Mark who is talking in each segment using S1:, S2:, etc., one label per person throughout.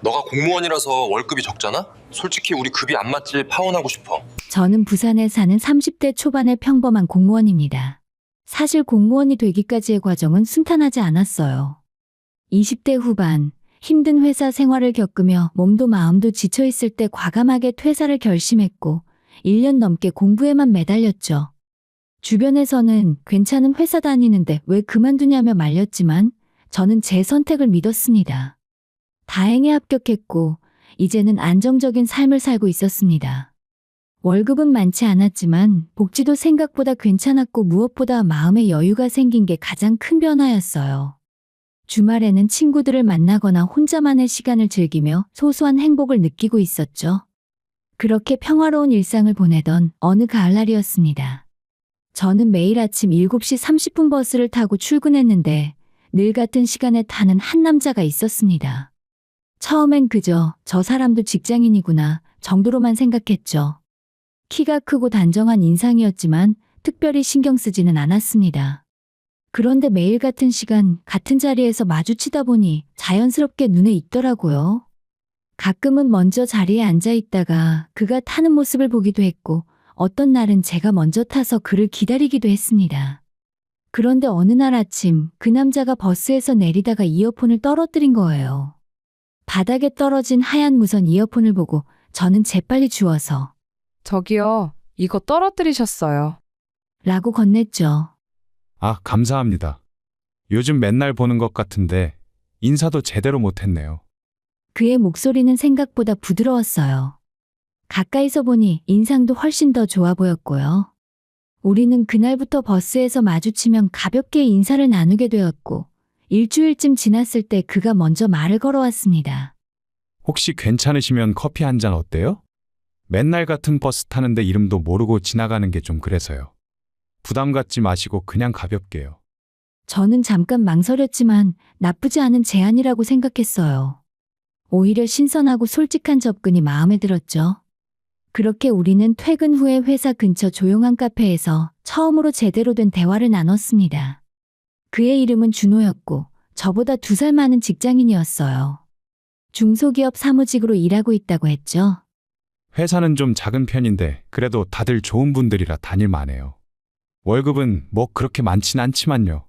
S1: 너가 공무원이라서 월급이 적잖아? 솔직히 우리 급이 안 맞지 파혼하고 싶어.
S2: 저는 부산에 사는 30대 초반의 평범한 공무원입니다. 사실 공무원이 되기까지의 과정은 순탄하지 않았어요. 20대 후반, 힘든 회사 생활을 겪으며 몸도 마음도 지쳐있을 때 과감하게 퇴사를 결심했고 1년 넘게 공부에만 매달렸죠. 주변에서는 괜찮은 회사 다니는데 왜 그만두냐며 말렸지만 저는 제 선택을 믿었습니다. 다행히 합격했고 이제는 안정적인 삶을 살고 있었습니다. 월급은 많지 않았지만 복지도 생각보다 괜찮았고 무엇보다 마음의 여유가 생긴 게 가장 큰 변화였어요. 주말에는 친구들을 만나거나 혼자만의 시간을 즐기며 소소한 행복을 느끼고 있었죠. 그렇게 평화로운 일상을 보내던 어느 가을날이었습니다. 저는 매일 아침 7시 30분 버스를 타고 출근했는데 늘 같은 시간에 타는 한 남자가 있었습니다. 처음엔 그저 저 사람도 직장인이구나 정도로만 생각했죠. 키가 크고 단정한 인상이었지만 특별히 신경 쓰지는 않았습니다. 그런데 매일 같은 시간, 같은 자리에서 마주치다 보니 자연스럽게 눈에 익더라고요. 가끔은 먼저 자리에 앉아 있다가 그가 타는 모습을 보기도 했고 어떤 날은 제가 먼저 타서 그를 기다리기도 했습니다. 그런데 어느 날 아침 그 남자가 버스에서 내리다가 이어폰을 떨어뜨린 거예요. 바닥에 떨어진 하얀 무선 이어폰을 보고 저는 재빨리 주워서
S3: 저기요, 이거 떨어뜨리셨어요.
S2: 라고 건넸죠.
S4: 아, 감사합니다. 요즘 맨날 보는 것 같은데 인사도 제대로 못했네요.
S2: 그의 목소리는 생각보다 부드러웠어요. 가까이서 보니 인상도 훨씬 더 좋아 보였고요. 우리는 그날부터 버스에서 마주치면 가볍게 인사를 나누게 되었고 일주일쯤 지났을 때 그가 먼저 말을 걸어왔습니다.
S4: 혹시 괜찮으시면 커피 한 잔 어때요? 맨날 같은 버스 타는데 이름도 모르고 지나가는 게 좀 그래서요. 부담 갖지 마시고 그냥 가볍게요.
S2: 저는 잠깐 망설였지만 나쁘지 않은 제안이라고 생각했어요. 오히려 신선하고 솔직한 접근이 마음에 들었죠. 그렇게 우리는 퇴근 후에 회사 근처 조용한 카페에서 처음으로 제대로 된 대화를 나눴습니다. 그의 이름은 준호였고 저보다 2살 많은 직장인이었어요. 중소기업 사무직으로 일하고 있다고 했죠.
S4: 회사는 좀 작은 편인데 그래도 다들 좋은 분들이라 다닐만해요. 월급은 뭐 그렇게 많진 않지만요.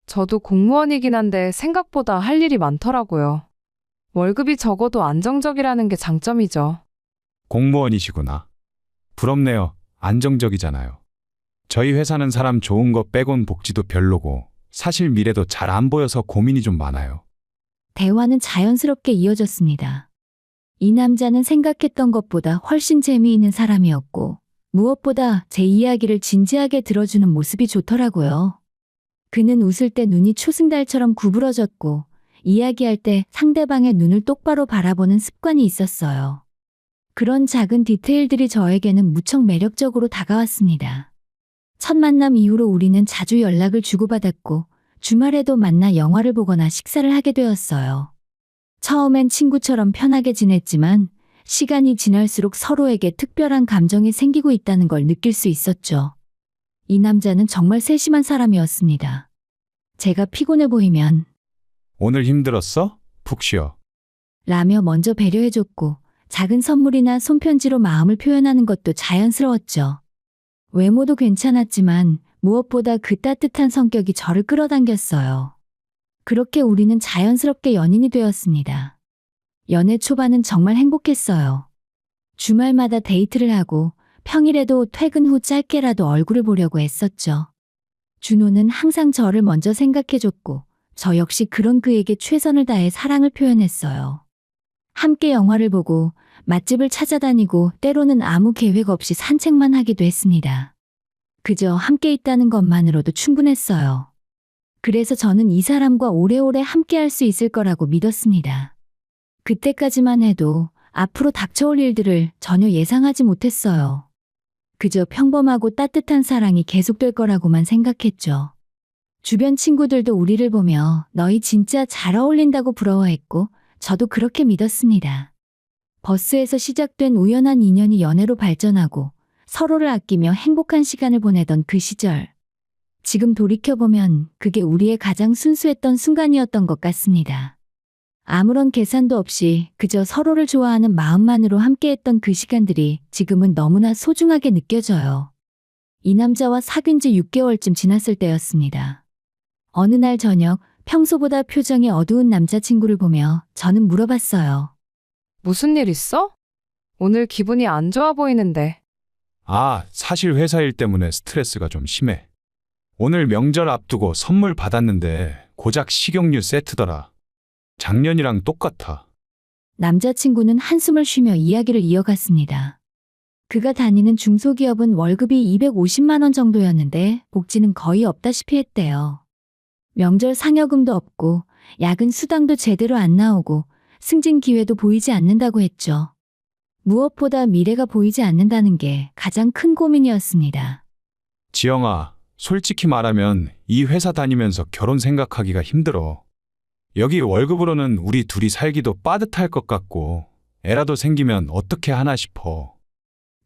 S3: 저도 공무원이긴 한데 생각보다 할 일이 많더라고요. 월급이 적어도 안정적이라는 게 장점이죠.
S4: 공무원이시구나. 부럽네요. 안정적이잖아요. 저희 회사는 사람 좋은 거 빼곤 복지도 별로고 사실 미래도 잘 안 보여서 고민이 좀 많아요.
S2: 대화는 자연스럽게 이어졌습니다. 이 남자는 생각했던 것보다 훨씬 재미있는 사람이었고 무엇보다 제 이야기를 진지하게 들어주는 모습이 좋더라고요. 그는 웃을 때 눈이 초승달처럼 구부러졌고 이야기할 때 상대방의 눈을 똑바로 바라보는 습관이 있었어요. 그런 작은 디테일들이 저에게는 무척 매력적으로 다가왔습니다. 첫 만남 이후로 우리는 자주 연락을 주고받았고 주말에도 만나 영화를 보거나 식사를 하게 되었어요. 처음엔 친구처럼 편하게 지냈지만 시간이 지날수록 서로에게 특별한 감정이 생기고 있다는 걸 느낄 수 있었죠. 이 남자는 정말 세심한 사람이었습니다. 제가 피곤해 보이면
S4: 오늘 힘들었어? 푹 쉬어.
S2: 라며 먼저 배려해줬고 작은 선물이나 손편지로 마음을 표현하는 것도 자연스러웠죠. 외모도 괜찮았지만 무엇보다 그 따뜻한 성격이 저를 끌어당겼어요. 그렇게 우리는 자연스럽게 연인이 되었습니다. 연애 초반은 정말 행복했어요. 주말마다 데이트를 하고 평일에도 퇴근 후 짧게라도 얼굴을 보려고 했었죠. 준호는 항상 저를 먼저 생각해줬고 저 역시 그런 그에게 최선을 다해 사랑을 표현했어요. 함께 영화를 보고 맛집을 찾아다니고 때로는 아무 계획 없이 산책만 하기도 했습니다. 그저 함께 있다는 것만으로도 충분했어요. 그래서 저는 이 사람과 오래오래 함께 할 수 있을 거라고 믿었습니다. 그때까지만 해도 앞으로 닥쳐올 일들을 전혀 예상하지 못했어요. 그저 평범하고 따뜻한 사랑이 계속될 거라고만 생각했죠. 주변 친구들도 우리를 보며 너희 진짜 잘 어울린다고 부러워했고 저도 그렇게 믿었습니다. 버스에서 시작된 우연한 인연이 연애로 발전하고 서로를 아끼며 행복한 시간을 보내던 그 시절. 지금 돌이켜보면 그게 우리의 가장 순수했던 순간이었던 것 같습니다. 아무런 계산도 없이 그저 서로를 좋아하는 마음만으로 함께했던 그 시간들이 지금은 너무나 소중하게 느껴져요. 이 남자와 사귄 지 6개월쯤 지났을 때였습니다. 어느 날 저녁 평소보다 표정이 어두운 남자친구를 보며 저는 물어봤어요.
S3: 무슨 일 있어? 오늘 기분이 안 좋아 보이는데.
S4: 사실 회사 일 때문에 스트레스가 좀 심해. 오늘 명절 앞두고 선물 받았는데 고작 식용유 세트더라. 작년이랑 똑같아.
S2: 남자친구는 한숨을 쉬며 이야기를 이어갔습니다. 그가 다니는 중소기업은 월급이 250만 원 정도였는데 복지는 거의 없다시피 했대요. 명절 상여금도 없고 야근 수당도 제대로 안 나오고 승진 기회도 보이지 않는다고 했죠. 무엇보다 미래가 보이지 않는다는 게 가장 큰 고민이었습니다.
S4: 지영아, 솔직히 말하면 이 회사 다니면서 결혼 생각하기가 힘들어. 여기 월급으로는 우리 둘이 살기도 빠듯할 것 같고 애라도 생기면 어떻게 하나 싶어.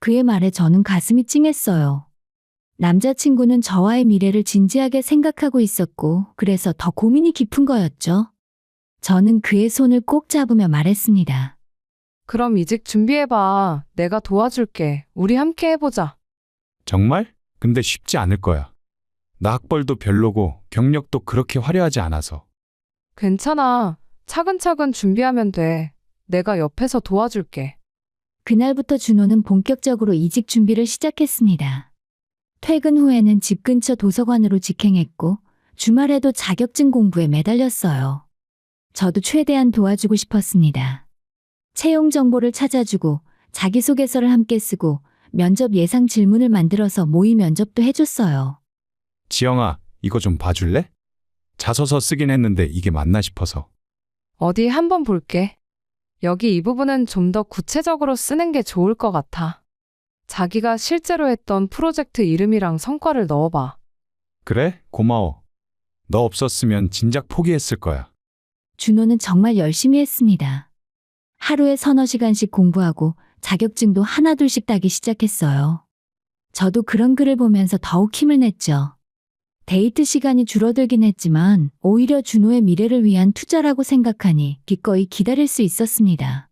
S2: 그의 말에 저는 가슴이 찡했어요. 남자친구는 저와의 미래를 진지하게 생각하고 있었고 그래서 더 고민이 깊은 거였죠. 저는 그의 손을 꼭 잡으며 말했습니다.
S3: 그럼 이직 준비해봐. 내가 도와줄게. 우리 함께 해보자.
S4: 정말? 근데 쉽지 않을 거야. 나 학벌도 별로고 경력도 그렇게 화려하지 않아서.
S3: 괜찮아. 차근차근 준비하면 돼. 내가 옆에서 도와줄게.
S2: 그날부터 준호는 본격적으로 이직 준비를 시작했습니다. 퇴근 후에는 집 근처 도서관으로 직행했고 주말에도 자격증 공부에 매달렸어요. 저도 최대한 도와주고 싶었습니다. 채용 정보를 찾아주고 자기소개서를 함께 쓰고 면접 예상 질문을 만들어서 모의 면접도 해줬어요.
S4: 지영아, 이거 좀 봐줄래? 자소서 쓰긴 했는데 이게 맞나 싶어서.
S3: 어디 한번 볼게. 여기 이 부분은 좀 더 구체적으로 쓰는 게 좋을 것 같아. 자기가 실제로 했던 프로젝트 이름이랑 성과를 넣어봐.
S4: 그래? 고마워. 너 없었으면 진작 포기했을 거야.
S2: 준호는 정말 열심히 했습니다. 하루에 서너 시간씩 공부하고 자격증도 하나둘씩 따기 시작했어요. 저도 그런 글을 보면서 더욱 힘을 냈죠. 데이트 시간이 줄어들긴 했지만 오히려 준호의 미래를 위한 투자라고 생각하니 기꺼이 기다릴 수 있었습니다.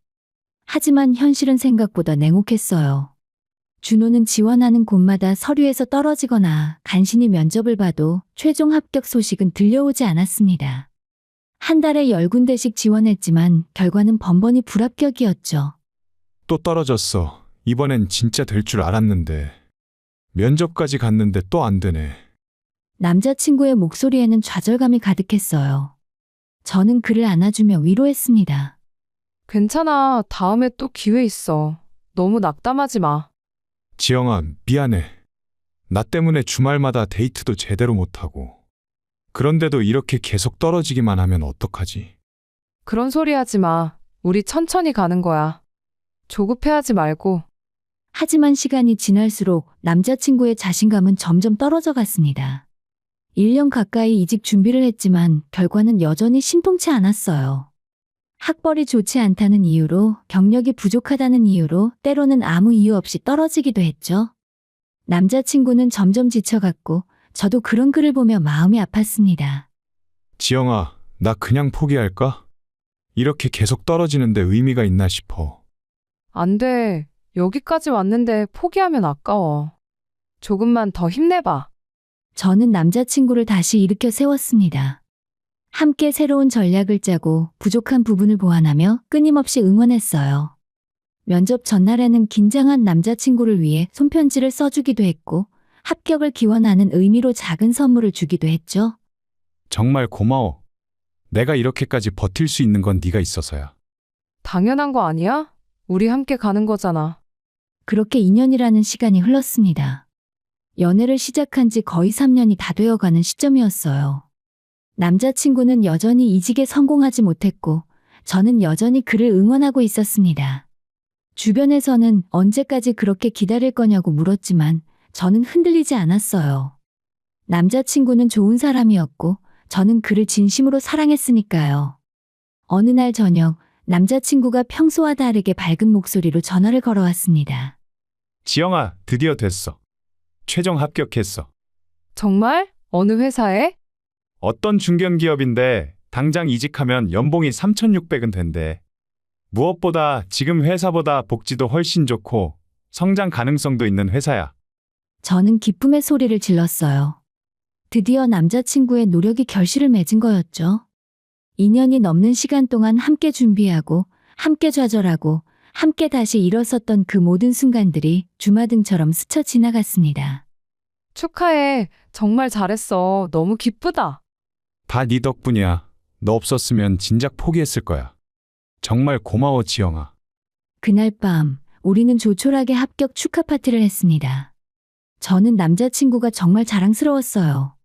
S2: 하지만 현실은 생각보다 냉혹했어요. 준호는 지원하는 곳마다 서류에서 떨어지거나 간신히 면접을 봐도 최종 합격 소식은 들려오지 않았습니다. 한 달에 10군데씩 지원했지만 결과는 번번이 불합격이었죠.
S4: 또 떨어졌어. 이번엔 진짜 될 줄 알았는데. 면접까지 갔는데 또 안 되네.
S2: 남자친구의 목소리에는 좌절감이 가득했어요. 저는 그를 안아주며 위로했습니다.
S3: 괜찮아. 다음에 또 기회 있어. 너무 낙담하지 마.
S4: 지영아, 미안해. 나 때문에 주말마다 데이트도 제대로 못하고. 그런데도 이렇게 계속 떨어지기만 하면 어떡하지?
S3: 그런 소리 하지 마. 우리 천천히 가는 거야. 조급해하지 말고.
S2: 하지만 시간이 지날수록 남자친구의 자신감은 점점 떨어져 갔습니다. 1년 가까이 이직 준비를 했지만 결과는 여전히 신통치 않았어요. 학벌이 좋지 않다는 이유로, 경력이 부족하다는 이유로 때로는 아무 이유 없이 떨어지기도 했죠. 남자친구는 점점 지쳐갔고 저도 그런 글을 보며 마음이 아팠습니다.
S4: 지영아, 나 그냥 포기할까? 이렇게 계속 떨어지는데 의미가 있나 싶어.
S3: 안 돼. 여기까지 왔는데 포기하면 아까워. 조금만 더 힘내봐.
S2: 저는 남자친구를 다시 일으켜 세웠습니다. 함께 새로운 전략을 짜고 부족한 부분을 보완하며 끊임없이 응원했어요. 면접 전날에는 긴장한 남자친구를 위해 손편지를 써주기도 했고 합격을 기원하는 의미로 작은 선물을 주기도 했죠.
S4: 정말 고마워. 내가 이렇게까지 버틸 수 있는 건 네가 있어서야.
S3: 당연한 거 아니야? 우리 함께 가는 거잖아.
S2: 그렇게 2년이라는 시간이 흘렀습니다. 연애를 시작한 지 거의 3년이 다 되어가는 시점이었어요. 남자친구는 여전히 이직에 성공하지 못했고 저는 여전히 그를 응원하고 있었습니다. 주변에서는 언제까지 그렇게 기다릴 거냐고 물었지만 저는 흔들리지 않았어요. 남자친구는 좋은 사람이었고 저는 그를 진심으로 사랑했으니까요. 어느 날 저녁 남자친구가 평소와 다르게 밝은 목소리로 전화를 걸어왔습니다.
S4: 지영아, 드디어 됐어. 최종 합격했어.
S3: 정말? 어느 회사에?
S4: 어떤 중견기업인데 당장 이직하면 연봉이 3,600은 된대. 무엇보다 지금 회사보다 복지도 훨씬 좋고 성장 가능성도 있는 회사야.
S2: 저는 기쁨의 소리를 질렀어요. 드디어 남자친구의 노력이 결실을 맺은 거였죠. 2년이 넘는 시간 동안 함께 준비하고, 함께 좌절하고, 함께 다시 일어섰던 그 모든 순간들이 주마등처럼 스쳐 지나갔습니다.
S3: 축하해. 정말 잘했어. 너무 기쁘다.
S4: 다 네 덕분이야. 너 없었으면 진작 포기했을 거야. 정말 고마워, 지영아.
S2: 그날 밤, 우리는 조촐하게 합격 축하 파티를 했습니다. 저는 남자친구가 정말 자랑스러웠어요.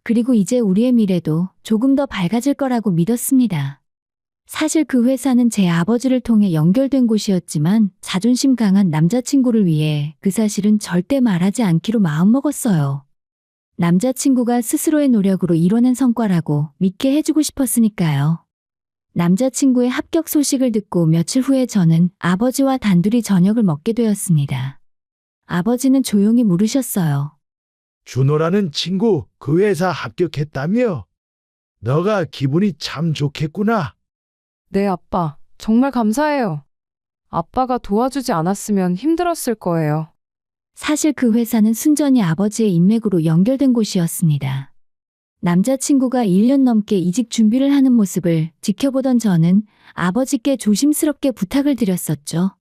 S2: 그리고 이제 우리의 미래도 조금 더 밝아질 거라고 믿었습니다. 사실 그 회사는 제 아버지를 통해 연결된 곳이었지만 자존심 강한 남자친구를 위해 그 사실은 절대 말하지 않기로 마음먹었어요. 남자친구가 스스로의 노력으로 이뤄낸 성과라고 믿게 해주고 싶었으니까요. 남자친구의 합격 소식을 듣고 며칠 후에 저는 아버지와 단둘이 저녁을 먹게 되었습니다. 아버지는 조용히 물으셨어요.
S5: 준호라는 친구 그 회사 합격했다며? 너가 기분이 참 좋겠구나.
S3: 네, 아빠. 정말 감사해요. 아빠가 도와주지 않았으면 힘들었을 거예요.
S2: 사실 그 회사는 순전히 아버지의 인맥으로 연결된 곳이었습니다. 남자친구가 1년 넘게 이직 준비를 하는 모습을 지켜보던 저는 아버지께 조심스럽게 부탁을 드렸었죠.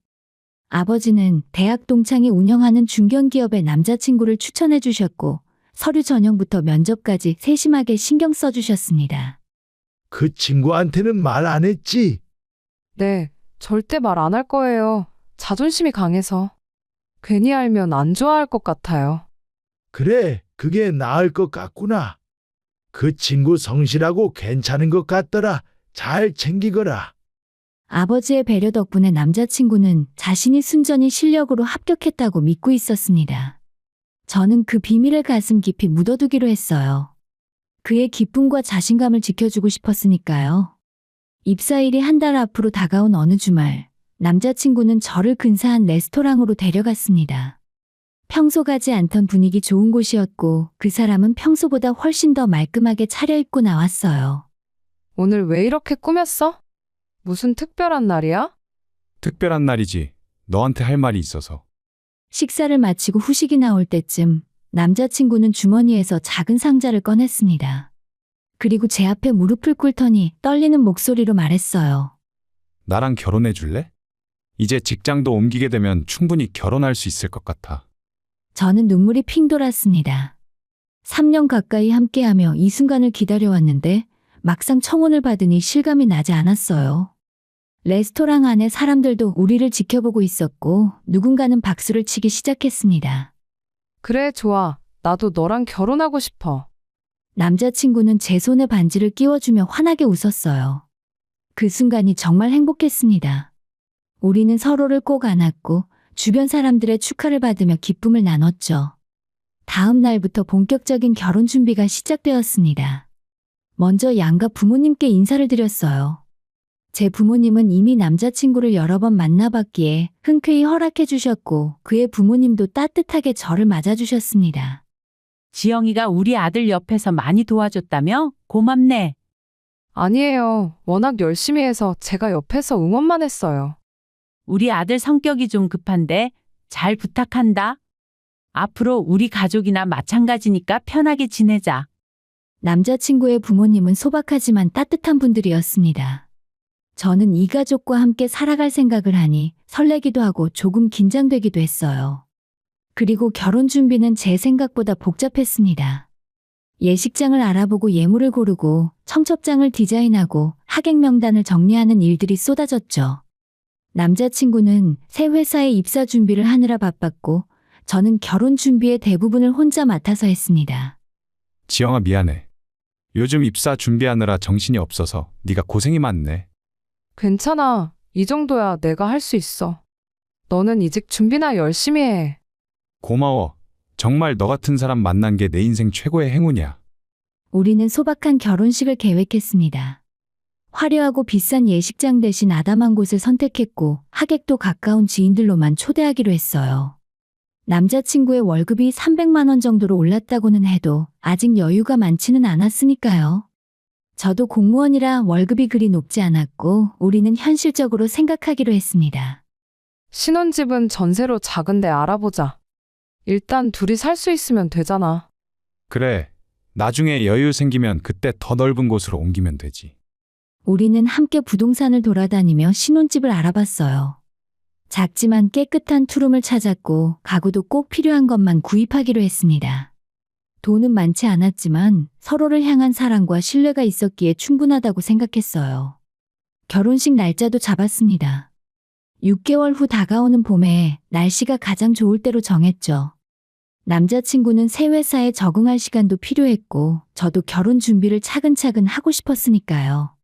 S2: 아버지는 대학 동창이 운영하는 중견기업의 남자친구를 추천해 주셨고 서류 전형부터 면접까지 세심하게 신경 써주셨습니다.
S5: 그 친구한테는 말 안 했지?
S3: 네, 절대 말 안 할 거예요. 자존심이 강해서. 괜히 알면 안 좋아할 것 같아요.
S5: 그래, 그게 나을 것 같구나. 그 친구 성실하고 괜찮은 것 같더라. 잘 챙기거라.
S2: 아버지의 배려 덕분에 남자친구는 자신이 순전히 실력으로 합격했다고 믿고 있었습니다. 저는 그 비밀을 가슴 깊이 묻어두기로 했어요. 그의 기쁨과 자신감을 지켜주고 싶었으니까요. 입사일이 한 달 앞으로 다가온 어느 주말, 남자친구는 저를 근사한 레스토랑으로 데려갔습니다. 평소 가지 않던 분위기 좋은 곳이었고 그 사람은 평소보다 훨씬 더 말끔하게 차려입고 나왔어요.
S3: 오늘 왜 이렇게 꾸몄어? 무슨 특별한 날이야?
S4: 특별한 날이지. 너한테 할 말이 있어서.
S2: 식사를 마치고 후식이 나올 때쯤 남자친구는 주머니에서 작은 상자를 꺼냈습니다. 그리고 제 앞에 무릎을 꿇더니 떨리는 목소리로 말했어요.
S4: 나랑 결혼해 줄래? 이제 직장도 옮기게 되면 충분히 결혼할 수 있을 것 같아.
S2: 저는 눈물이 핑 돌았습니다. 3년 가까이 함께하며 이 순간을 기다려왔는데 막상 청혼을 받으니 실감이 나지 않았어요. 레스토랑 안에 사람들도 우리를 지켜보고 있었고 누군가는 박수를 치기 시작했습니다.
S3: 그래, 좋아. 나도 너랑 결혼하고 싶어.
S2: 남자친구는 제 손에 반지를 끼워주며 환하게 웃었어요. 그 순간이 정말 행복했습니다. 우리는 서로를 꼭 안았고 주변 사람들의 축하를 받으며 기쁨을 나눴죠. 다음 날부터 본격적인 결혼 준비가 시작되었습니다. 먼저 양가 부모님께 인사를 드렸어요. 제 부모님은 이미 남자친구를 여러 번 만나봤기에 흔쾌히 허락해 주셨고 그의 부모님도 따뜻하게 저를 맞아주셨습니다.
S6: 지영이가 우리 아들 옆에서 많이 도와줬다며? 고맙네.
S3: 아니에요. 워낙 열심히 해서 제가 옆에서 응원만 했어요.
S6: 우리 아들 성격이 좀 급한데 잘 부탁한다. 앞으로 우리 가족이나 마찬가지니까 편하게 지내자.
S2: 남자친구의 부모님은 소박하지만 따뜻한 분들이었습니다. 저는 이 가족과 함께 살아갈 생각을 하니 설레기도 하고 조금 긴장되기도 했어요. 그리고 결혼 준비는 제 생각보다 복잡했습니다. 예식장을 알아보고 예물을 고르고 청첩장을 디자인하고 하객 명단을 정리하는 일들이 쏟아졌죠. 남자친구는 새 회사에 입사 준비를 하느라 바빴고 저는 결혼 준비의 대부분을 혼자 맡아서 했습니다.
S4: 지영아, 미안해. 요즘 입사 준비하느라 정신이 없어서 네가 고생이 많네.
S3: 괜찮아. 이 정도야 내가 할 수 있어. 너는 이직 준비나 열심히 해.
S4: 고마워. 정말 너 같은 사람 만난 게 내 인생 최고의 행운이야.
S2: 우리는 소박한 결혼식을 계획했습니다. 화려하고 비싼 예식장 대신 아담한 곳을 선택했고 하객도 가까운 지인들로만 초대하기로 했어요. 남자친구의 월급이 300만 원 정도로 올랐다고는 해도 아직 여유가 많지는 않았으니까요. 저도 공무원이라 월급이 그리 높지 않았고 우리는 현실적으로 생각하기로 했습니다.
S3: 신혼집은 전세로 작은데 알아보자. 일단 둘이 살 수 있으면 되잖아.
S4: 그래. 나중에 여유 생기면 그때 더 넓은 곳으로 옮기면 되지.
S2: 우리는 함께 부동산을 돌아다니며 신혼집을 알아봤어요. 작지만 깨끗한 투룸을 찾았고 가구도 꼭 필요한 것만 구입하기로 했습니다. 돈은 많지 않았지만 서로를 향한 사랑과 신뢰가 있었기에 충분하다고 생각했어요. 결혼식 날짜도 잡았습니다. 6개월 후 다가오는 봄에 날씨가 가장 좋을 때로 정했죠. 남자친구는 새 회사에 적응할 시간도 필요했고 저도 결혼 준비를 차근차근 하고 싶었으니까요.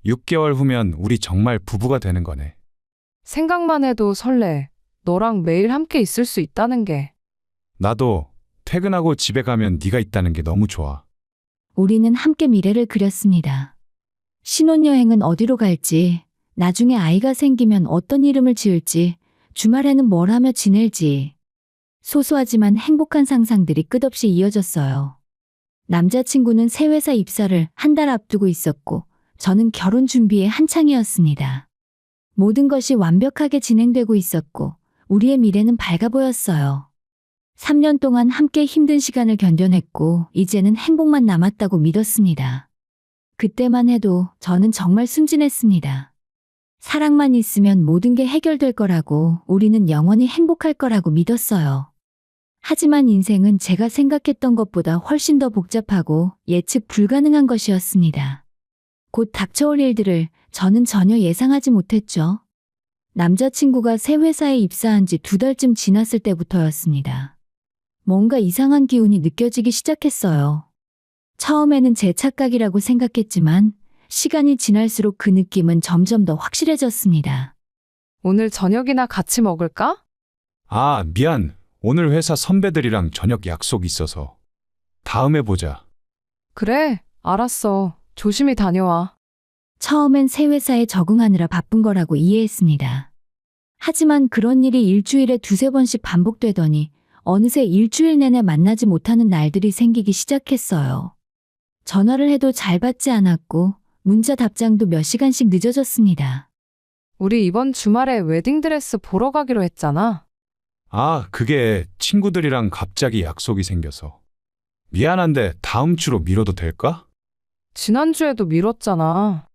S4: 6개월 후면 우리 정말 부부가 되는 거네.
S3: 생각만 해도 설레. 너랑 매일 함께 있을 수 있다는 게.
S4: 나도 퇴근하고 집에 가면 네가 있다는 게 너무 좋아.
S2: 우리는 함께 미래를 그렸습니다. 신혼여행은 어디로 갈지, 나중에 아이가 생기면 어떤 이름을 지을지, 주말에는 뭘 하며 지낼지. 소소하지만 행복한 상상들이 끝없이 이어졌어요. 남자친구는 새 회사 입사를 한 달 앞두고 있었고, 저는 결혼 준비에 한창이었습니다. 모든 것이 완벽하게 진행되고 있었고, 우리의 미래는 밝아 보였어요. 3년 동안 함께 힘든 시간을 견뎌냈고, 이제는 행복만 남았다고 믿었습니다. 그때만 해도 저는 정말 순진했습니다. 사랑만 있으면 모든 게 해결될 거라고, 우리는 영원히 행복할 거라고 믿었어요. 하지만 인생은 제가 생각했던 것보다 훨씬 더 복잡하고 예측 불가능한 것이었습니다. 곧 닥쳐올 일들을 저는 전혀 예상하지 못했죠. 남자친구가 새 회사에 입사한 지 2달쯤 지났을 때부터였습니다. 뭔가 이상한 기운이 느껴지기 시작했어요. 처음에는 제 착각이라고 생각했지만 시간이 지날수록 그 느낌은 점점 더 확실해졌습니다.
S3: 오늘 저녁이나 같이 먹을까?
S4: 아, 미안. 오늘 회사 선배들이랑 저녁 약속 있어서. 다음에 보자.
S3: 그래, 알았어. 조심히 다녀와.
S2: 처음엔 새 회사에 적응하느라 바쁜 거라고 이해했습니다. 하지만 그런 일이 일주일에 2~3번씩 반복되더니 어느새 일주일 내내 만나지 못하는 날들이 생기기 시작했어요. 전화를 해도 잘 받지 않았고 문자 답장도 몇 시간씩 늦어졌습니다.
S3: 우리 이번 주말에 웨딩드레스 보러 가기로 했잖아.
S4: 아, 그게 친구들이랑 갑자기 약속이 생겨서. 미안한데 다음 주로 미뤄도 될까?
S3: 지난주에도 미뤘잖아.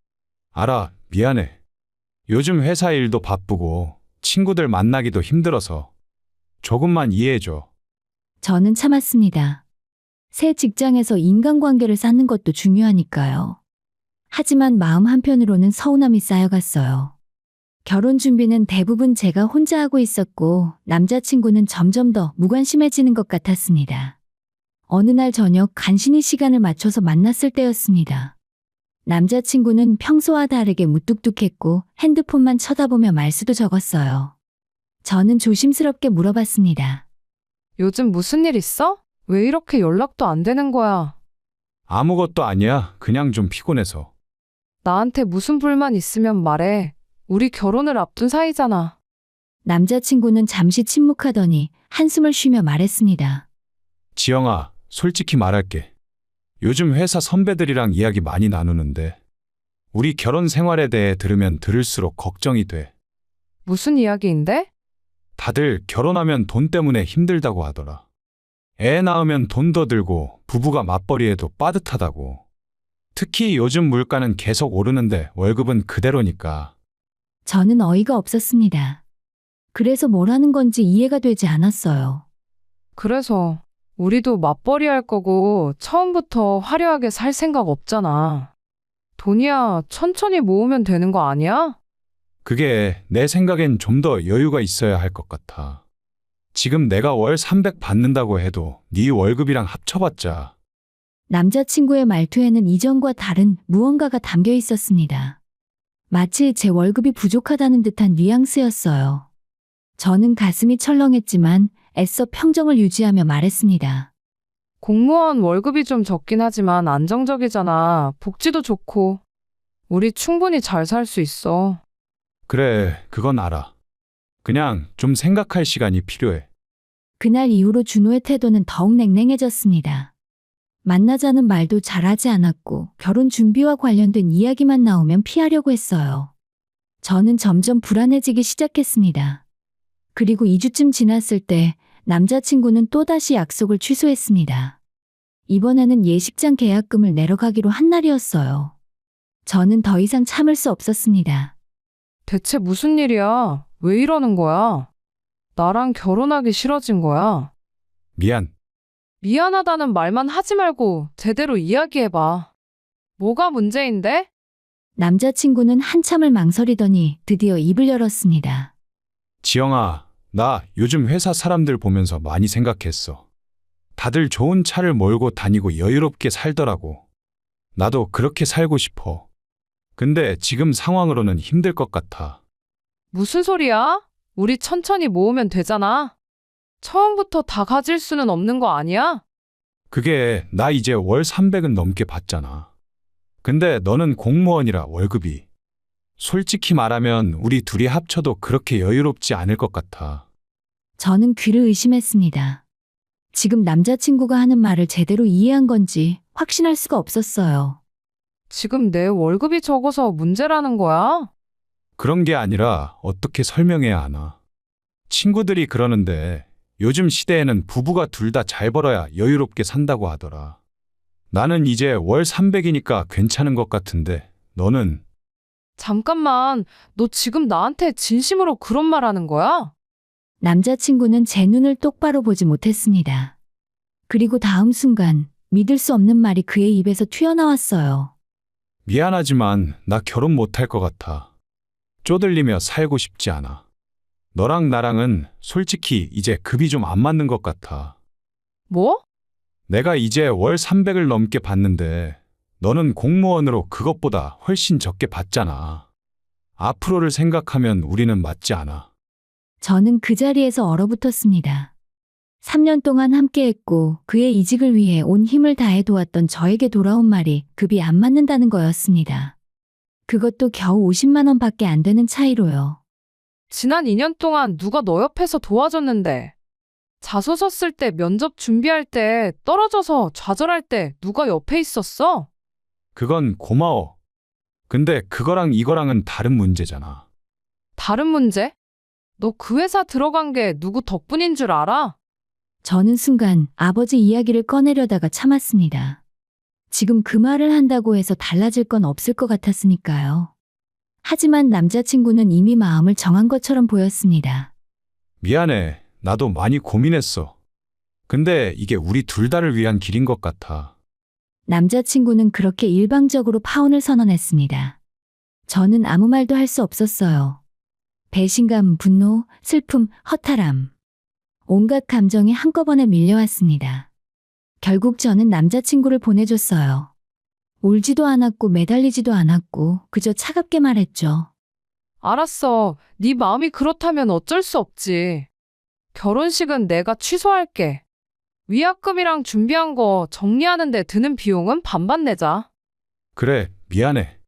S4: 알아, 미안해. 요즘 회사 일도 바쁘고 친구들 만나기도 힘들어서 조금만 이해해줘.
S2: 저는 참았습니다. 새 직장에서 인간관계를 쌓는 것도 중요하니까요. 하지만 마음 한편으로는 서운함이 쌓여갔어요. 결혼 준비는 대부분 제가 혼자 하고 있었고 남자친구는 점점 더 무관심해지는 것 같았습니다. 어느 날 저녁 간신히 시간을 맞춰서 만났을 때였습니다. 남자친구는 평소와 다르게 무뚝뚝했고 핸드폰만 쳐다보며 말수도 적었어요. 저는 조심스럽게 물어봤습니다.
S3: 요즘 무슨 일 있어? 왜 이렇게 연락도 안 되는 거야?
S4: 아무것도 아니야. 그냥 좀 피곤해서.
S3: 나한테 무슨 불만 있으면 말해. 우리 결혼을 앞둔 사이잖아.
S2: 남자친구는 잠시 침묵하더니 한숨을 쉬며 말했습니다.
S4: 지영아, 솔직히 말할게. 요즘 회사 선배들이랑 이야기 많이 나누는데 우리 결혼 생활에 대해 들으면 들을수록 걱정이 돼.
S3: 무슨 이야기인데?
S4: 다들 결혼하면 돈 때문에 힘들다고 하더라. 애 낳으면 돈 더 들고 부부가 맞벌이해도 빠듯하다고. 특히 요즘 물가는 계속 오르는데 월급은 그대로니까.
S2: 저는 어이가 없었습니다. 그래서 뭘 하는 건지 이해가 되지 않았어요.
S3: 그래서 우리도 맞벌이 할 거고 처음부터 화려하게 살 생각 없잖아. 돈이야 천천히 모으면 되는 거 아니야?
S4: 그게 내 생각엔 좀 더 여유가 있어야 할 것 같아. 지금 내가 월 300 받는다고 해도 네 월급이랑 합쳐봤자.
S2: 남자친구의 말투에는 이전과 다른 무언가가 담겨 있었습니다. 마치 제 월급이 부족하다는 듯한 뉘앙스였어요. 저는 가슴이 철렁했지만 애써 평정을 유지하며 말했습니다.
S3: 공무원 월급이 좀 적긴 하지만 안정적이잖아. 복지도 좋고. 우리 충분히 잘 살 수 있어.
S4: 그래, 그건 알아. 그냥 좀 생각할 시간이 필요해.
S2: 그날 이후로 준호의 태도는 더욱 냉랭해졌습니다. 만나자는 말도 잘하지 않았고 결혼 준비와 관련된 이야기만 나오면 피하려고 했어요. 저는 점점 불안해지기 시작했습니다. 그리고 2주쯤 지났을 때 남자친구는 또다시 약속을 취소했습니다. 이번에는 예식장 계약금을 내러 가기로 한 날이었어요. 저는 더 이상 참을 수 없었습니다.
S3: 대체 무슨 일이야? 왜 이러는 거야? 나랑 결혼하기 싫어진 거야?
S4: 미안.
S3: 미안하다는 말만 하지 말고 제대로 이야기해봐. 뭐가 문제인데?
S2: 남자친구는 한참을 망설이더니 드디어 입을 열었습니다.
S4: 지영아, 나 요즘 회사 사람들 보면서 많이 생각했어. 다들 좋은 차를 몰고 다니고 여유롭게 살더라고. 나도 그렇게 살고 싶어. 근데 지금 상황으로는 힘들 것 같아.
S3: 무슨 소리야? 우리 천천히 모으면 되잖아. 처음부터 다 가질 수는 없는 거 아니야?
S4: 그게 나 이제 월 300은 넘게 받잖아. 근데 너는 공무원이라 월급이. 솔직히 말하면 우리 둘이 합쳐도 그렇게 여유롭지 않을 것 같아.
S2: 저는 귀를 의심했습니다. 지금 남자친구가 하는 말을 제대로 이해한 건지 확신할 수가 없었어요.
S3: 지금 내 월급이 적어서 문제라는 거야?
S4: 그런 게 아니라 어떻게 설명해야 하나. 친구들이 그러는데 요즘 시대에는 부부가 둘 다 잘 벌어야 여유롭게 산다고 하더라. 나는 이제 월 300이니까 괜찮은 것 같은데 너는?
S3: 잠깐만, 너 지금 나한테 진심으로 그런 말 하는 거야?
S2: 남자친구는 제 눈을 똑바로 보지 못했습니다. 그리고 다음 순간 믿을 수 없는 말이 그의 입에서 튀어나왔어요.
S4: 미안하지만 나 결혼 못할 것 같아. 쪼들리며 살고 싶지 않아. 너랑 나랑은 솔직히 이제 급이 좀 안 맞는 것 같아.
S3: 뭐?
S4: 내가 이제 월 300을 넘게 받는데 너는 공무원으로 그것보다 훨씬 적게 받잖아. 앞으로를 생각하면 우리는 맞지 않아.
S2: 저는 그 자리에서 얼어붙었습니다. 3년 동안 함께했고 그의 이직을 위해 온 힘을 다해 도왔던 저에게 돌아온 말이 급이 안 맞는다는 거였습니다. 그것도 겨우 50만 원밖에 안 되는 차이로요.
S3: 지난 2년 동안 누가 너 옆에서 도와줬는데? 자소서 쓸 때, 면접 준비할 때, 떨어져서 좌절할 때 누가 옆에 있었어?
S4: 그건 고마워. 근데 그거랑 이거랑은 다른 문제잖아.
S3: 다른 문제? 너 그 회사 들어간 게 누구 덕분인 줄 알아?
S2: 저는 순간 아버지 이야기를 꺼내려다가 참았습니다. 지금 그 말을 한다고 해서 달라질 건 없을 것 같았으니까요. 하지만 남자친구는 이미 마음을 정한 것처럼 보였습니다.
S4: 미안해. 나도 많이 고민했어. 근데 이게 우리 둘 다를 위한 길인 것 같아.
S2: 남자친구는 그렇게 일방적으로 파혼을 선언했습니다. 저는 아무 말도 할 수 없었어요. 배신감, 분노, 슬픔, 허탈함. 온갖 감정이 한꺼번에 밀려왔습니다. 결국 저는 남자친구를 보내줬어요. 울지도 않았고 매달리지도 않았고 그저 차갑게 말했죠.
S3: 알았어. 네 마음이 그렇다면 어쩔 수 없지. 결혼식은 내가 취소할게. 위약금이랑 준비한 거 정리하는 데 드는 비용은 반반 내자.
S4: 그래, 미안해.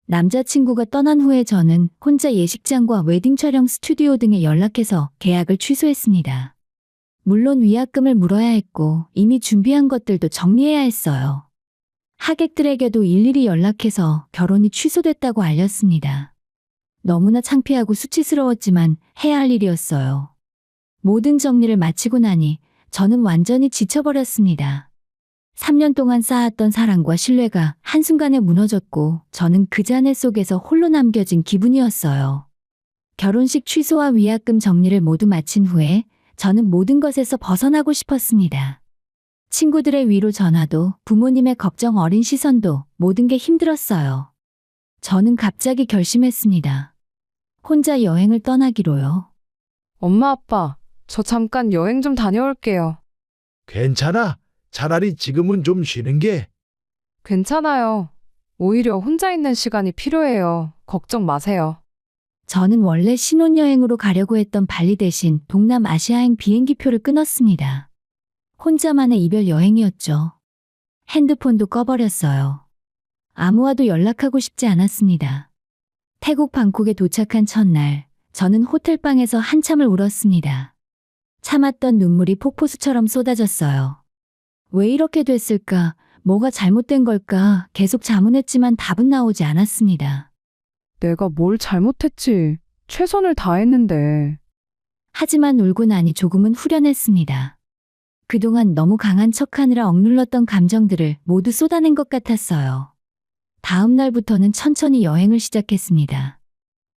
S2: 남자친구가 떠난 후에 저는 혼자 예식장과 웨딩 촬영 스튜디오 등에 연락해서 계약을 취소했습니다. 물론 위약금을 물어야 했고 이미 준비한 것들도 정리해야 했어요. 하객들에게도 일일이 연락해서 결혼이 취소됐다고 알렸습니다. 너무나 창피하고 수치스러웠지만 해야 할 일이었어요. 모든 정리를 마치고 나니 저는 완전히 지쳐버렸습니다. 3년 동안 쌓았던 사랑과 신뢰가 한순간에 무너졌고 저는 그 잔해 속에서 홀로 남겨진 기분이었어요. 결혼식 취소와 위약금 정리를 모두 마친 후에 저는 모든 것에서 벗어나고 싶었습니다. 친구들의 위로 전화도 부모님의 걱정 어린 시선도 모든 게 힘들었어요. 저는 갑자기 결심했습니다. 혼자 여행을 떠나기로요.
S3: 엄마, 아빠, 저 잠깐 여행 좀 다녀올게요.
S5: 괜찮아. 차라리 지금은 좀 쉬는 게.
S3: 괜찮아요. 오히려 혼자 있는 시간이 필요해요. 걱정 마세요.
S2: 저는 원래 신혼여행으로 가려고 했던 발리 대신 동남아시아행 비행기표를 끊었습니다. 혼자만의 이별 여행이었죠. 핸드폰도 꺼버렸어요. 아무와도 연락하고 싶지 않았습니다. 태국 방콕에 도착한 첫날, 저는 호텔방에서 한참을 울었습니다. 참았던 눈물이 폭포수처럼 쏟아졌어요. 왜 이렇게 됐을까? 뭐가 잘못된 걸까? 계속 자문했지만 답은 나오지 않았습니다.
S3: 내가 뭘 잘못했지? 최선을 다했는데.
S2: 하지만 울고 나니 조금은 후련했습니다. 그동안 너무 강한 척하느라 억눌렀던 감정들을 모두 쏟아낸 것 같았어요. 다음 날부터는 천천히 여행을 시작했습니다.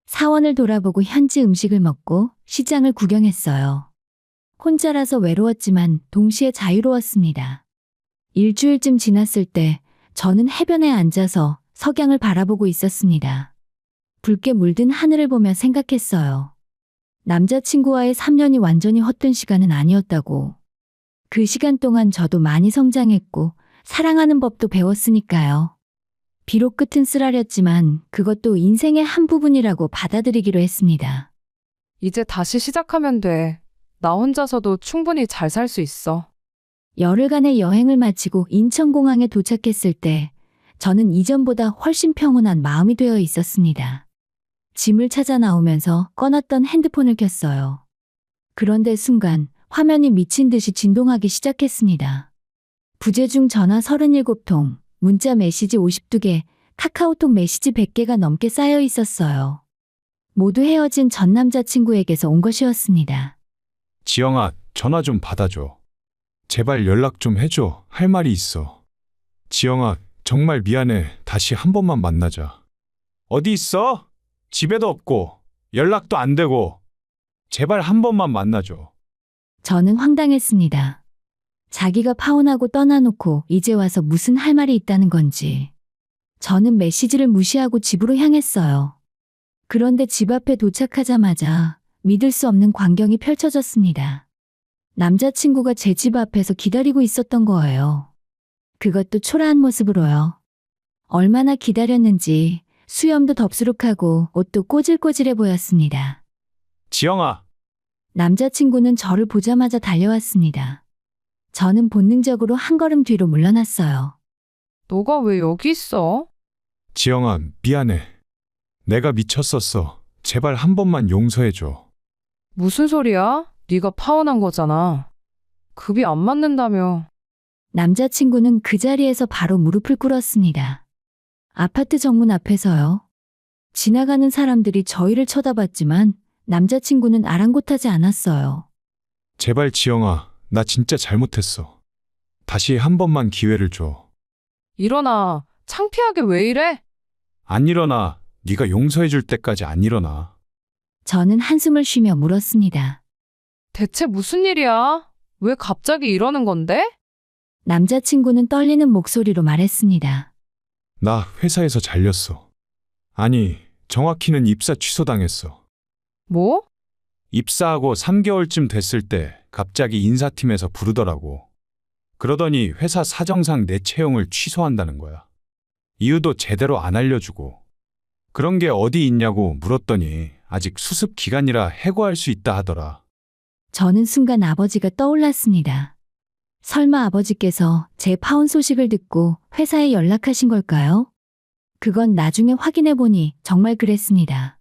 S2: 사원을 돌아보고 현지 음식을 먹고 시장을 구경했어요. 혼자라서 외로웠지만 동시에 자유로웠습니다. 일주일쯤 지났을 때 저는 해변에 앉아서 석양을 바라보고 있었습니다. 붉게 물든 하늘을 보며 생각했어요. 남자친구와의 3년이 완전히 헛된 시간은 아니었다고. 그 시간 동안 저도 많이 성장했고 사랑하는 법도 배웠으니까요. 비록 끝은 쓰라렸지만 그것도 인생의 한 부분이라고 받아들이기로 했습니다.
S3: 이제 다시 시작하면 돼. 나 혼자서도 충분히 잘 살 수 있어.
S2: 열흘간의 여행을 마치고 인천공항에 도착했을 때 저는 이전보다 훨씬 평온한 마음이 되어 있었습니다. 짐을 찾아 나오면서 꺼놨던 핸드폰을 켰어요. 그런데 순간 화면이 미친 듯이 진동하기 시작했습니다. 부재중 전화 37통, 문자 메시지 52개, 카카오톡 메시지 100개가 넘게 쌓여 있었어요. 모두 헤어진 전 남자친구에게서 온 것이었습니다.
S4: 지영아, 전화 좀 받아줘. 제발 연락 좀 해줘. 할 말이 있어. 지영아, 정말 미안해. 다시 한 번만 만나자. 어디 있어? 집에도 없고 연락도 안 되고. 제발 한 번만 만나줘.
S2: 저는 황당했습니다. 자기가 파혼하고 떠나놓고 이제 와서 무슨 할 말이 있다는 건지. 저는 메시지를 무시하고 집으로 향했어요. 그런데 집 앞에 도착하자마자 믿을 수 없는 광경이 펼쳐졌습니다. 남자친구가 제 집 앞에서 기다리고 있었던 거예요. 그것도 초라한 모습으로요. 얼마나 기다렸는지 수염도 덥수룩하고 옷도 꼬질꼬질해 보였습니다.
S4: 지영아,
S2: 남자친구는 저를 보자마자 달려왔습니다. 저는 본능적으로 한 걸음 뒤로 물러났어요.
S3: 너가 왜 여기 있어?
S4: 지영아, 미안해. 내가 미쳤었어. 제발 한 번만 용서해줘.
S3: 무슨 소리야? 네가 파혼한 거잖아. 급이 안 맞는다며.
S2: 남자친구는 그 자리에서 바로 무릎을 꿇었습니다. 아파트 정문 앞에서요. 지나가는 사람들이 저희를 쳐다봤지만 남자친구는 아랑곳하지 않았어요.
S4: 제발 지영아, 나 진짜 잘못했어. 다시 한 번만 기회를 줘.
S3: 일어나. 창피하게 왜 이래?
S4: 안 일어나. 네가 용서해줄 때까지 안 일어나.
S2: 저는 한숨을 쉬며 물었습니다.
S3: 대체 무슨 일이야? 왜 갑자기 이러는 건데?
S2: 남자친구는 떨리는 목소리로 말했습니다.
S4: 나 회사에서 잘렸어. 아니, 정확히는 입사 취소당했어.
S3: 뭐?
S4: 입사하고 3개월쯤 됐을 때 갑자기 인사팀에서 부르더라고. 그러더니 회사 사정상 내 채용을 취소한다는 거야. 이유도 제대로 안 알려주고. 그런 게 어디 있냐고 물었더니 아직 수습 기간이라 해고할 수 있다 하더라.
S2: 저는 순간 아버지가 떠올랐습니다. 설마 아버지께서 제 파혼 소식을 듣고 회사에 연락하신 걸까요? 그건 나중에 확인해 보니 정말 그랬습니다.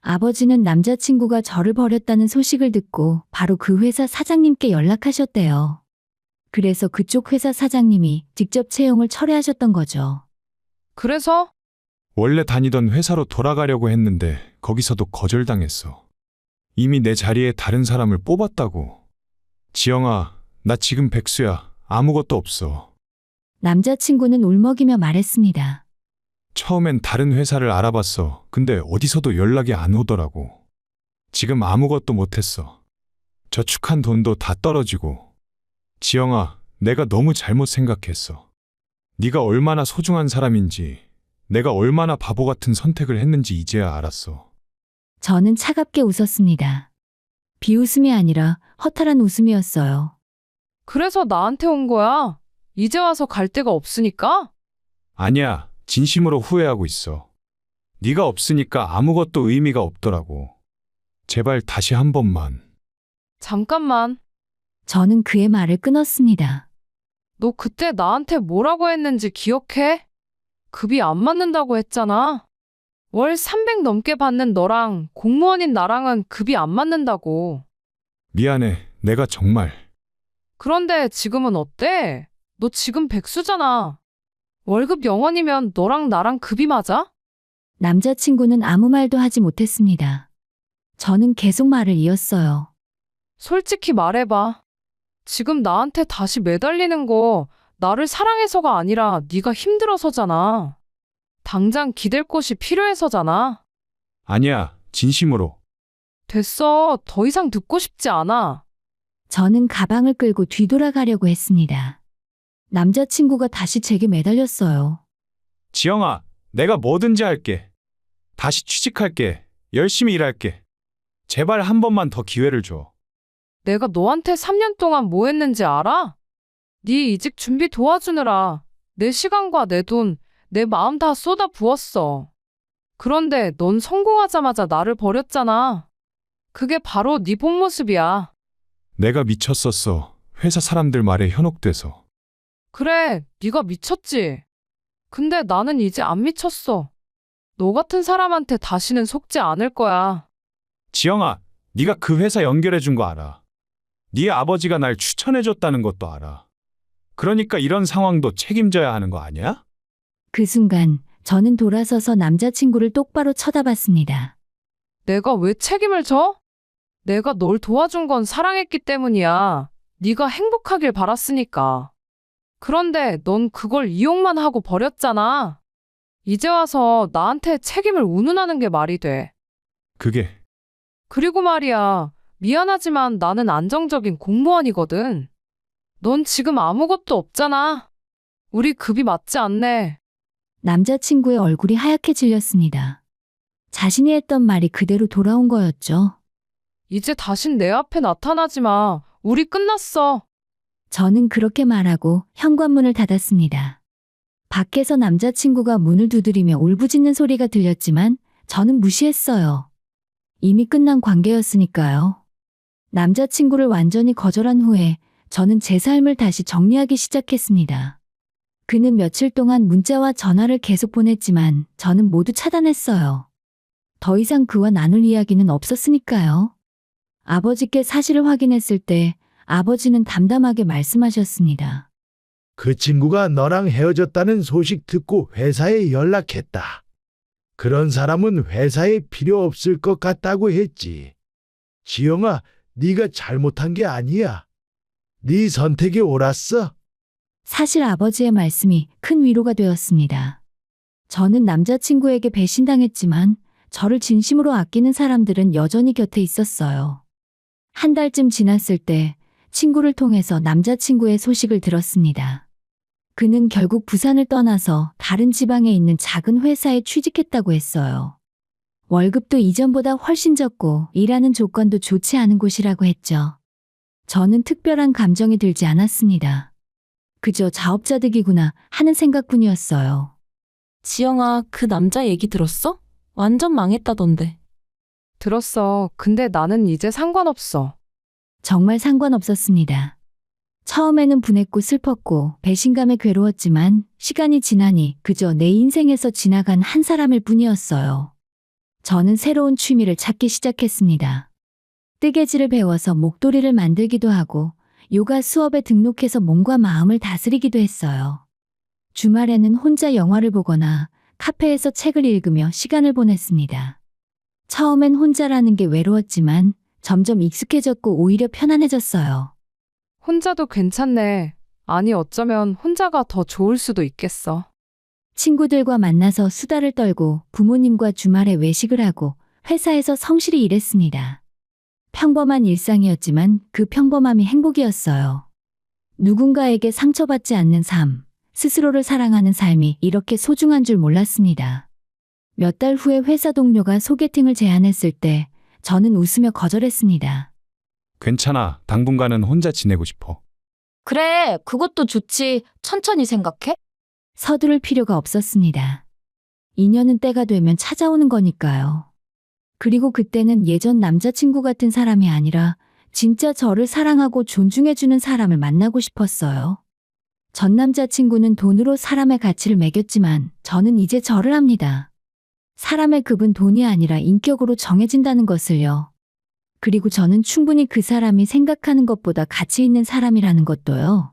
S2: 아버지는 남자친구가 저를 버렸다는 소식을 듣고 바로 그 회사 사장님께 연락하셨대요. 그래서 그쪽 회사 사장님이 직접 채용을 철회하셨던 거죠.
S3: 그래서?
S4: 원래 다니던 회사로 돌아가려고 했는데 거기서도 거절당했어. 이미 내 자리에 다른 사람을 뽑았다고. 지영아, 나 지금 백수야. 아무것도 없어.
S2: 남자친구는 울먹이며 말했습니다.
S4: 처음엔 다른 회사를 알아봤어. 근데 어디서도 연락이 안 오더라고. 지금 아무것도 못했어. 저축한 돈도 다 떨어지고. 지영아, 내가 너무 잘못 생각했어. 네가 얼마나 소중한 사람인지, 내가 얼마나 바보 같은 선택을 했는지 이제야 알았어.
S2: 저는 차갑게 웃었습니다. 비웃음이 아니라 허탈한 웃음이었어요.
S3: 그래서 나한테 온 거야? 이제 와서 갈 데가 없으니까?
S4: 아니야, 진심으로 후회하고 있어. 네가 없으니까 아무것도 의미가 없더라고. 제발 다시 한 번만.
S3: 잠깐만.
S2: 저는 그의 말을 끊었습니다.
S3: 너 그때 나한테 뭐라고 했는지 기억해? 급이 안 맞는다고 했잖아. 월 300 넘게 받는 너랑 공무원인 나랑은 급이 안 맞는다고.
S4: 미안해, 내가 정말.
S3: 그런데 지금은 어때? 너 지금 백수잖아. 월급 0원이면 너랑 나랑 급이 맞아?
S2: 남자친구는 아무 말도 하지 못했습니다. 저는 계속 말을 이었어요.
S3: 솔직히 말해봐. 지금 나한테 다시 매달리는 거 나를 사랑해서가 아니라 네가 힘들어서잖아. 당장 기댈 곳이 필요해서잖아.
S4: 아니야, 진심으로.
S3: 됐어. 더 이상 듣고 싶지 않아.
S2: 저는 가방을 끌고 뒤돌아가려고 했습니다. 남자친구가 다시 제게 매달렸어요.
S4: 지영아, 내가 뭐든지 할게. 다시 취직할게. 열심히 일할게. 제발 한 번만 더 기회를 줘.
S3: 내가 너한테 3년 동안 뭐 했는지 알아? 네 이직 준비 도와주느라 내 시간과 내 돈, 내 마음 다 쏟아 부었어. 그런데 넌 성공하자마자 나를 버렸잖아. 그게 바로 네 본 모습이야.
S4: 내가 미쳤었어. 회사 사람들 말에 현혹돼서.
S3: 그래, 네가 미쳤지. 근데 나는 이제 안 미쳤어. 너 같은 사람한테 다시는 속지 않을 거야.
S4: 지영아, 네가 그 회사 연결해 준 거 알아. 네 아버지가 날 추천해 줬다는 것도 알아. 그러니까 이런 상황도 책임져야 하는 거 아니야?
S2: 그 순간 저는 돌아서서 남자친구를 똑바로 쳐다봤습니다.
S3: 내가 왜 책임을 져? 내가 널 도와준 건 사랑했기 때문이야. 네가 행복하길 바랐으니까. 그런데 넌 그걸 이용만 하고 버렸잖아. 이제 와서 나한테 책임을 운운하는 게 말이 돼.
S4: 그게
S3: 그리고 말이야, 미안하지만 나는 안정적인 공무원이거든. 넌 지금 아무것도 없잖아. 우리 급이 맞지 않네.
S2: 남자친구의 얼굴이 하얗게 질렸습니다. 자신이 했던 말이 그대로 돌아온 거였죠.
S3: 이제 다신 내 앞에 나타나지 마. 우리 끝났어.
S2: 저는 그렇게 말하고 현관문을 닫았습니다. 밖에서 남자친구가 문을 두드리며 울부짖는 소리가 들렸지만 저는 무시했어요. 이미 끝난 관계였으니까요. 남자친구를 완전히 거절한 후에 저는 제 삶을 다시 정리하기 시작했습니다. 그는 며칠 동안 문자와 전화를 계속 보냈지만 저는 모두 차단했어요. 더 이상 그와 나눌 이야기는 없었으니까요. 아버지께 사실을 확인했을 때 아버지는 담담하게 말씀하셨습니다.
S5: 그 친구가 너랑 헤어졌다는 소식 듣고 회사에 연락했다. 그런 사람은 회사에 필요 없을 것 같다고 했지. 지영아, 네가 잘못한 게 아니야. 네 선택이 옳았어.
S2: 사실 아버지의 말씀이 큰 위로가 되었습니다. 저는 남자친구에게 배신당했지만 저를 진심으로 아끼는 사람들은 여전히 곁에 있었어요. 한 달쯤 지났을 때 친구를 통해서 남자친구의 소식을 들었습니다. 그는 결국 부산을 떠나서 다른 지방에 있는 작은 회사에 취직했다고 했어요. 월급도 이전보다 훨씬 적고 일하는 조건도 좋지 않은 곳이라고 했죠. 저는 특별한 감정이 들지 않았습니다. 그저 자업자득이구나 하는 생각뿐이었어요.
S7: 지영아, 그 남자 얘기 들었어? 완전 망했다던데.
S3: 들었어. 근데 나는 이제 상관없어.
S2: 정말 상관없었습니다. 처음에는 분했고 슬펐고 배신감에 괴로웠지만 시간이 지나니 그저 내 인생에서 지나간 한 사람일 뿐이었어요. 저는 새로운 취미를 찾기 시작했습니다. 뜨개질을 배워서 목도리를 만들기도 하고 요가 수업에 등록해서 몸과 마음을 다스리기도 했어요. 주말에는 혼자 영화를 보거나 카페에서 책을 읽으며 시간을 보냈습니다. 처음엔 혼자라는 게 외로웠지만 점점 익숙해졌고 오히려 편안해졌어요.
S3: 혼자도 괜찮네. 아니, 어쩌면 혼자가 더 좋을 수도 있겠어.
S2: 친구들과 만나서 수다를 떨고 부모님과 주말에 외식을 하고 회사에서 성실히 일했습니다. 평범한 일상이었지만 그 평범함이 행복이었어요. 누군가에게 상처받지 않는 삶, 스스로를 사랑하는 삶이 이렇게 소중한 줄 몰랐습니다. 몇 달 후에 회사 동료가 소개팅을 제안했을 때 저는 웃으며 거절했습니다.
S4: 괜찮아. 당분간은 혼자 지내고 싶어.
S8: 그래, 그것도 좋지. 천천히 생각해.
S2: 서두를 필요가 없었습니다. 인연은 때가 되면 찾아오는 거니까요. 그리고 그때는 예전 남자친구 같은 사람이 아니라 진짜 저를 사랑하고 존중해주는 사람을 만나고 싶었어요. 전 남자친구는 돈으로 사람의 가치를 매겼지만 저는 이제 저를 합니다. 사람의 급은 돈이 아니라 인격으로 정해진다는 것을요. 그리고 저는 충분히 그 사람이 생각하는 것보다 가치 있는 사람이라는 것도요.